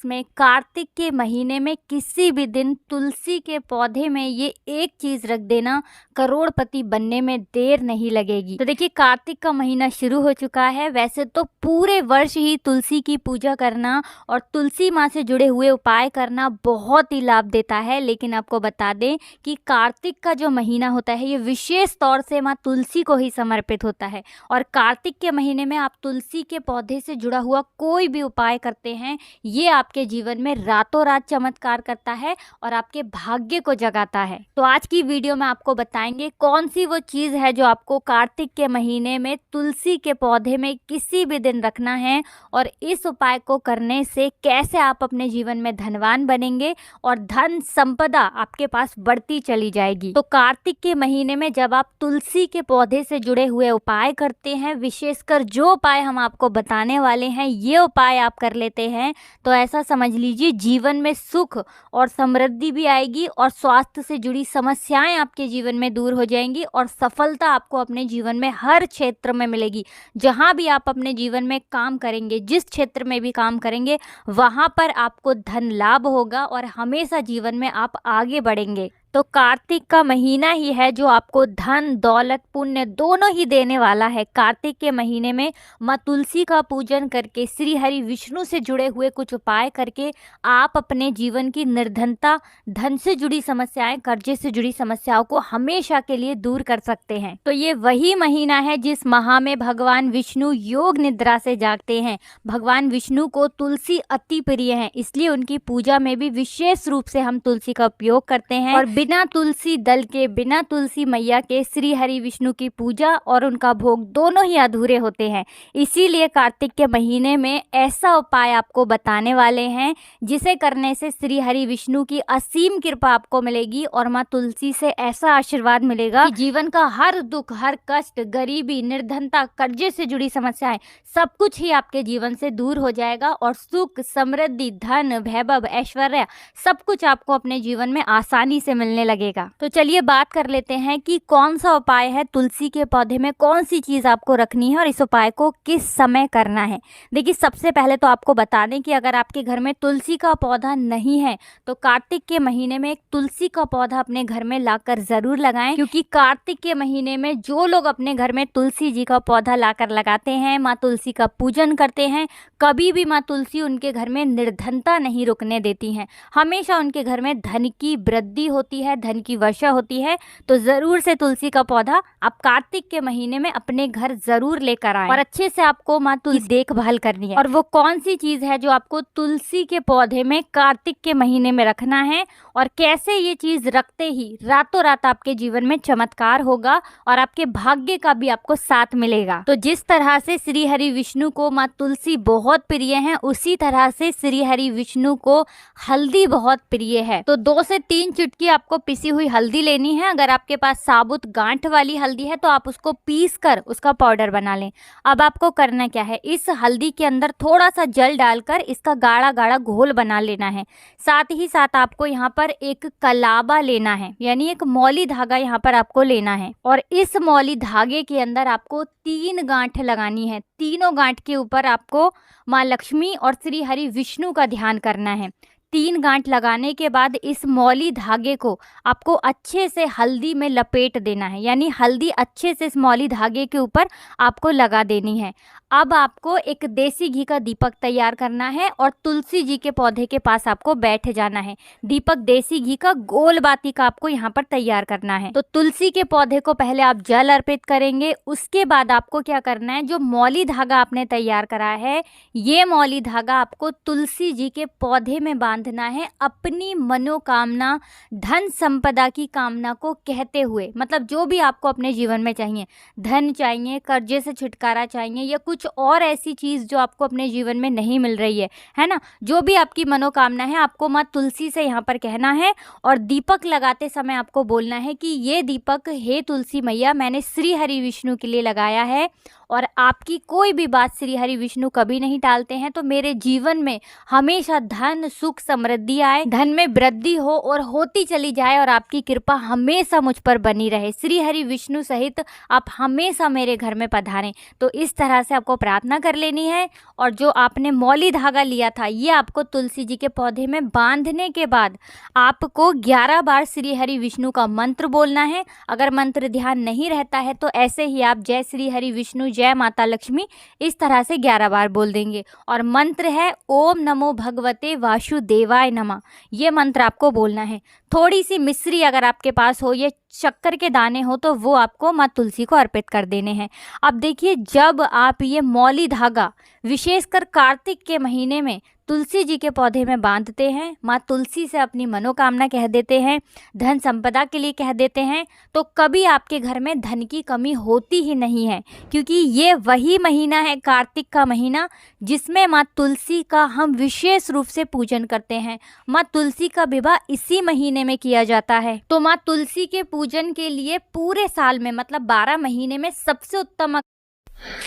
में कार्तिक के महीने में किसी भी दिन तुलसी के पौधे में ये एक चीज रख देना, करोड़पति बनने में देर नहीं लगेगी। तो देखिए, कार्तिक का महीना शुरू हो चुका है। वैसे तो पूरे वर्ष ही तुलसी की पूजा करना और तुलसी माँ से जुड़े हुए उपाय करना बहुत ही लाभ देता है, लेकिन आपको बता दें कि कार्तिक का जो महीना होता है ये विशेष तौर से माँ तुलसी को ही समर्पित होता है। और कार्तिक के महीने में आप तुलसी के पौधे से जुड़ा हुआ कोई भी उपाय करते हैं, ये आपके जीवन में रातों रात चमत्कार करता है और आपके भाग्य को जगाता है। तो आज की वीडियो में आपको बताएंगे कौन सी वो चीज है जो आपको कार्तिक के महीने में तुलसी के पौधे में किसी भी दिन रखना है, और इस उपाय को करने से कैसे आप अपने जीवन में धनवान बनेंगे और धन संपदा आपके पास बढ़ती चली जाएगी। तो कार्तिक के महीने में जब आप तुलसी के पौधे से जुड़े हुए उपाय करते हैं, विशेषकर जो उपाय हम आपको बताने वाले हैं, ये उपाय आप कर लेते हैं तो ऐसा समझ लीजिए जीवन में सुख और समृद्धि भी आएगी और स्वास्थ्य से जुड़ी समस्याएं आपके जीवन में दूर हो जाएंगी और सफलता आपको अपने जीवन में हर क्षेत्र में मिलेगी। जहां भी आप अपने जीवन में काम करेंगे, जिस क्षेत्र में भी काम करेंगे, वहां पर आपको धन लाभ होगा और हमेशा जीवन में आप आगे बढ़ेंगे। तो कार्तिक का महीना ही है जो आपको धन, दौलत, पुण्य दोनों ही देने वाला है। कार्तिक के महीने में माँ तुलसी का पूजन करके, श्री हरि विष्णु से जुड़े हुए कुछ उपाय करके आप अपने जीवन की निर्धनता, धन से जुड़ी समस्याएं, कर्जे से जुड़ी समस्याओं को हमेशा के लिए दूर कर सकते हैं। तो ये वही महीना है जिस माह में भगवान विष्णु योग निद्रा से जागते हैं। भगवान विष्णु को तुलसी अति प्रिय है, इसलिए उनकी पूजा में भी विशेष रूप से हम तुलसी का उपयोग करते हैं। और बिना तुलसी दल के, बिना तुलसी मैया के श्री हरि विष्णु की पूजा और उनका भोग दोनों ही अधूरे होते हैं। इसीलिए कार्तिक के महीने में ऐसा उपाय आपको बताने वाले हैं जिसे करने से श्री हरि विष्णु की असीम कृपा आपको मिलेगी और माँ तुलसी से ऐसा आशीर्वाद मिलेगा कि जीवन का हर दुख, हर कष्ट, गरीबी, निर्धनता, कर्जे से जुड़ी समस्याएं, सब कुछ ही आपके जीवन से दूर हो जाएगा और सुख, समृद्धि, धन, वैभव, ऐश्वर्य सब कुछ आपको अपने जीवन में आसानी से मिलने लगेगा। तो चलिए बात कर लेते हैं कि कौन सा उपाय है, तुलसी के पौधे में कौन सी चीज आपको रखनी है और इस उपाय को किस समय करना है। देखिए, सबसे पहले तो आपको बता दें कि अगर आपके घर में तुलसी का पौधा नहीं है तो कार्तिक के महीने में एक तुलसी का पौधा अपने घर में लाकर जरूर लगाएं, क्योंकि कार्तिक के महीने में जो लोग अपने घर में तुलसी जी का पौधा लाकर लगाते हैं, माँ तुलसी का पूजन करते हैं, कभी भी माँ तुलसी उनके घर में निर्धनता नहीं रुकने देती हैं। हमेशा उनके घर में धन की वृद्धि होती है, धन की वर्षा होती है। तो जरूर से तुलसी का पौधा आप कार्तिक के महीने में अपने घर जरूर लेकर आएं और अच्छे से आपको माँ तुलसी देखभाल करनी है। और वो कौन सी चीज है जो आपको तुलसी के पौधे में कार्तिक के महीने में रखना है और कैसे ये चीज रखते ही रातों रात आपके जीवन में चमत्कार होगा और आपके भाग्य का भी आपको साथ मिलेगा। तो जिस तरह से श्री हरि विष्णु को माँ तुलसी बहुत प्रिय है, उसी तरह से श्री हरि विष्णु को हल्दी बहुत प्रिय है। तो 2 से 3 चुटकी आपको पिसी हुई हल्दी लेनी है। अगर आपके पास साबुत गांठ वाली हल्दी है तो आप उसको पीस कर उसका पाउडर बना लें। अब आपको करना क्या है, इस हल्दी के अंदर थोड़ा सा जल डालकर इसका गाढ़ा गाढ़ा घोल बना लेना है। साथ ही साथ आपको यहाँ पर एक कलाबा लेना है, यानी एक मौली धागा यहाँ पर आपको लेना है और इस मौली धागे के अंदर आपको 3 गांठ लगानी है। तीनों गांठ के ऊपर आपको माँ लक्ष्मी और श्री हरि विष्णु का ध्यान करना है। 3 गांठ लगाने के बाद इस मौली धागे को आपको अच्छे से हल्दी में लपेट देना है, यानी हल्दी अच्छे से इस मौली धागे के ऊपर आपको लगा देनी है। अब आपको एक देसी घी का दीपक तैयार करना है और तुलसी जी के पौधे के पास आपको बैठ जाना है। दीपक देसी घी का गोल बाती का आपको यहाँ पर तैयार करना है। तो तुलसी के पौधे को पहले आप जल अर्पित करेंगे, उसके बाद आपको क्या करना है, जो मौली धागा आपने तैयार करा है, ये मौली धागा आपको तुलसी जी के पौधे में बांधना है, अपनी मनोकामना, धन संपदा की कामना को कहते हुए। मतलब जो भी आपको अपने जीवन में चाहिए, धन चाहिए, कर्जे से छुटकारा चाहिए या कुछ और ऐसी चीज जो आपको अपने जीवन में नहीं मिल रही है ना, जो भी आपकी मनोकामना है, आपको माँ तुलसी से यहाँ पर कहना है और दीपक लगाते समय आपको बोलना है कि ये दीपक हे तुलसी मैया मैंने श्री हरि विष्णु के लिए लगाया है और आपकी कोई भी बात श्री हरि विष्णु कभी नहीं टालते हैं, तो मेरे जीवन में हमेशा धन सुख समृद्धि आए, धन में वृद्धि हो और होती चली जाए और आपकी कृपा हमेशा मुझ पर बनी रहे। श्री हरि विष्णु सहित आप हमेशा मेरे घर में पधारें। तो इस तरह से आपको प्रार्थना कर लेनी है। और जो आपने मौली धागा लिया था, ये आपको तुलसी जी के पौधे में बांधने के बाद आपको 11 बार श्री हरि विष्णु का मंत्र बोलना है। अगर मंत्र ध्यान नहीं रहता है तो ऐसे ही आप जय श्री हरि विष्णु, जय माता लक्ष्मी, इस तरह से 11 बार बोल देंगे। और मंत्र है ओम नमो भगवते वासुदेवाय नमः। ये मंत्र आपको बोलना है। थोड़ी सी मिश्री अगर आपके पास हो, ये शक्कर के दाने हो, तो वो आपको माँ तुलसी को अर्पित कर देने हैं। अब देखिए, जब आप ये मौली धागा विशेषकर कार्तिक के महीने में तुलसी जी के पौधे में बांधते हैं, माँ तुलसी से अपनी मनोकामना कह देते हैं, धन संपदा के लिए कह देते हैं, तो कभी आपके घर में धन की कमी होती ही नहीं है। क्योंकि ये वही महीना है, कार्तिक का महीना, जिसमें माँ तुलसी का हम विशेष रूप से पूजन करते हैं। माँ तुलसी का विवाह इसी महीने में किया जाता है। तो माँ तुलसी के पूजन के लिए पूरे साल में, मतलब 12 महीने में सबसे उत्तम।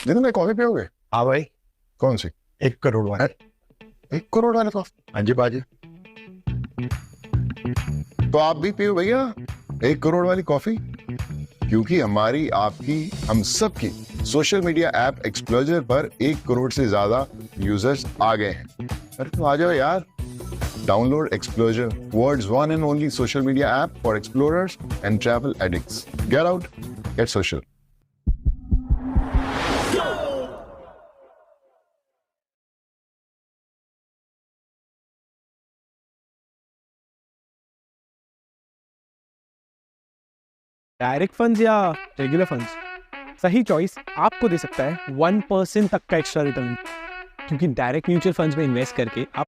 दिन में कॉफी पियोगे? हाँ भाई। कौन सी? 1 करोड़ वाली। 1 करोड़ वाले कॉफी? हाँ जी बाजी। तो आप भी पियो भैया 1 करोड़ वाली कॉफी, क्योंकि हमारी, आपकी, हम सब की सोशल मीडिया ऐप एक्सप्लोजर पर 1 करोड़ से ज्यादा यूजर्स आ गए हैं। अरे तो आ जाओ यार, download Explurger, world's one and only social media app for explorers and travel addicts. Get out, get social. Direct funds या रेगुलर फंड्स, सही चॉइस आपको दे सकता है 1% तक का एक्स्ट्रा रिटर्न। क्योंकि डायरेक्ट म्यूचुअल फंड्स में इन्वेस्ट करके आप,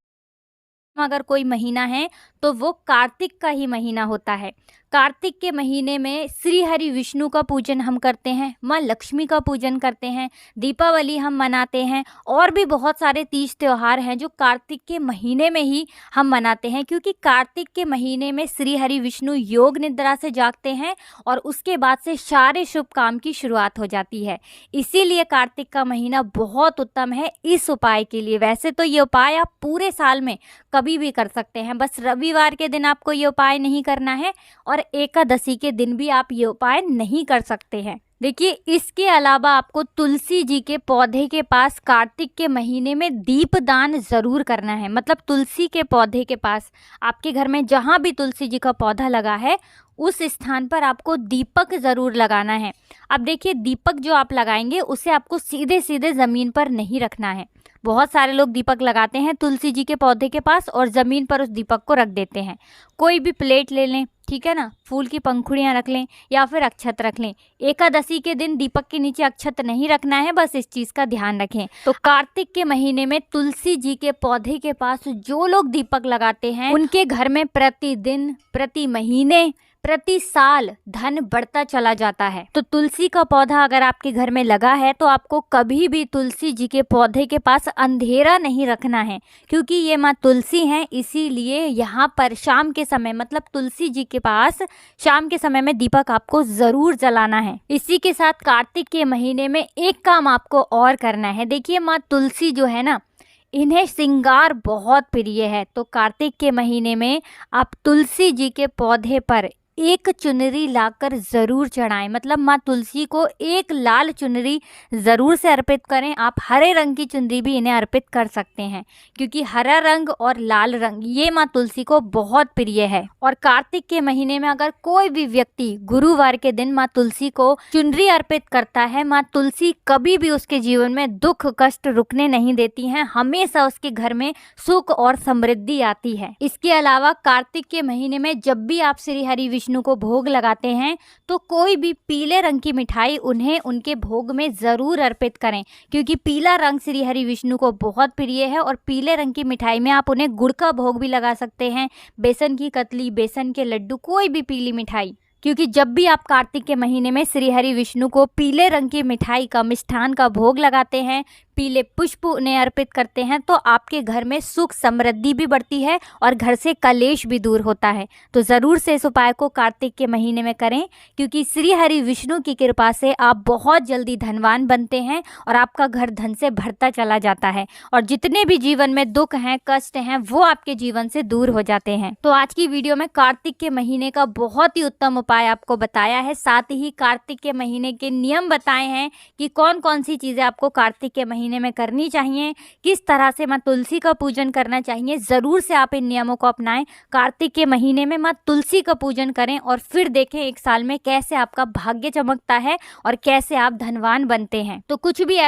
अगर कोई महीना है तो वो कार्तिक का ही महीना होता है। कार्तिक के महीने में श्री हरि विष्णु का पूजन हम करते हैं, माँ लक्ष्मी का पूजन करते हैं, दीपावली हम मनाते हैं, और भी बहुत सारे तीज त्यौहार हैं जो कार्तिक के महीने में ही हम मनाते हैं। क्योंकि कार्तिक के महीने में श्री हरि विष्णु योग निद्रा से जागते हैं और उसके बाद से सारे शुभ काम की शुरुआत हो जाती है। इसीलिए कार्तिक का महीना बहुत उत्तम है इस उपाय के लिए। वैसे तो ये उपाय आप पूरे साल में कभी भी कर सकते हैं, बस रविवार के दिन आपको ये उपाय नहीं करना है और एकादशी के दिन भी आप ये उपाय नहीं कर सकते हैं। देखिए, इसके अलावा आपको तुलसी जी के पौधे के पास कार्तिक के महीने में दीपदान ज़रूर करना है। मतलब तुलसी के पौधे के पास, आपके घर में जहाँ भी तुलसी जी का पौधा लगा है उस स्थान पर आपको दीपक ज़रूर लगाना है। अब देखिए, दीपक जो आप लगाएंगे उसे आपको सीधे सीधे ज़मीन पर नहीं रखना है। बहुत सारे लोग दीपक लगाते हैं तुलसी जी के पौधे के पास और ज़मीन पर उस दीपक को रख देते हैं। कोई भी प्लेट ले लें, ठीक है ना, फूल की पंखुड़ियाँ रख लें या फिर अक्षत रख लें। एकादशी के दिन दीपक के नीचे अक्षत नहीं रखना है, बस इस चीज़ का ध्यान रखें। तो कार्तिक के महीने में तुलसी जी के पौधे के पास जो लोग दीपक लगाते हैं उनके घर में प्रतिदिन, प्रति महीने, प्रति साल धन बढ़ता चला जाता है। तो तुलसी का पौधा अगर आपके घर में लगा है तो आपको कभी भी तुलसी जी के पौधे के पास अंधेरा नहीं रखना है। क्योंकि ये माँ तुलसी हैं, इसीलिए यहाँ पर शाम के समय, मतलब तुलसी जी के पास शाम के समय में दीपक आपको ज़रूर जलाना है। इसी के साथ कार्तिक के महीने में एक काम आपको और करना है। देखिए, माँ तुलसी जो है ना, इन्हें श्रृंगार बहुत प्रिय है। तो कार्तिक के महीने में आप तुलसी जी के पौधे पर एक चुनरी लाकर ज़रूर चढ़ाएं। मतलब माँ तुलसी को एक लाल चुनरी ज़रूर से अर्पित करें। आप हरे रंग की चुनरी भी इन्हें अर्पित कर सकते हैं, क्योंकि हरा रंग और लाल रंग ये माँ तुलसी को बहुत प्रिय है। और कार्तिक के महीने में अगर कोई भी व्यक्ति गुरुवार के दिन माँ तुलसी को चुनरी अर्पित करता है, माँ तुलसी कभी भी उसके जीवन में दुख कष्ट रुकने नहीं देती हैं, हमेशा उसके घर में सुख और समृद्धि आती है। इसके अलावा कार्तिक के महीने में जब भी आप श्री हरि विष्णु को भोग लगाते हैं तो कोई भी पीले रंग की मिठाई उन्हें उनके भोग में ज़रूर अर्पित करें। क्योंकि पीला रंग श्री हरि विष्णु को बहुत प्रिय है। और पीले रंग की मिठाई में आप उन्हें गुड़ का भोग भी लगा सकते हैं, बेसन की कतली, बेसन के लड्डू, कोई भी पीली मिठाई। क्योंकि जब भी आप कार्तिक के महीने में श्री हरि विष्णु को पीले रंग की मिठाई का, मिष्ठान का भोग लगाते हैं, पीले पुष्प उन्हें अर्पित करते हैं तो आपके घर में सुख समृद्धि भी बढ़ती है और घर से कलेश भी दूर होता है। तो ज़रूर से इस उपाय को कार्तिक के महीने में करें, क्योंकि श्री हरि विष्णु की कृपा से आप बहुत जल्दी धनवान बनते हैं और आपका घर धन से भरता चला जाता है और जितने भी जीवन में दुख हैं, कष्ट हैं, वो आपके जीवन से दूर हो जाते हैं। तो आज की वीडियो में कार्तिक के महीने का बहुत ही उत्तम उपाय आपको बताया है, साथ ही कार्तिक के महीने के नियम बताए हैं कि कौन कौन सी चीज़ें आपको कार्तिक के महीने में करनी चाहिए, किस तरह से माँ तुलसी का पूजन करना चाहिए। ज़रूर से आप इन नियमों को अपनाएं, कार्तिक के महीने में माँ तुलसी का पूजन करें और फिर देखें एक साल में कैसे आपका भाग्य चमकता है और कैसे आप धनवान बनते हैं। तो कुछ भी ऐसा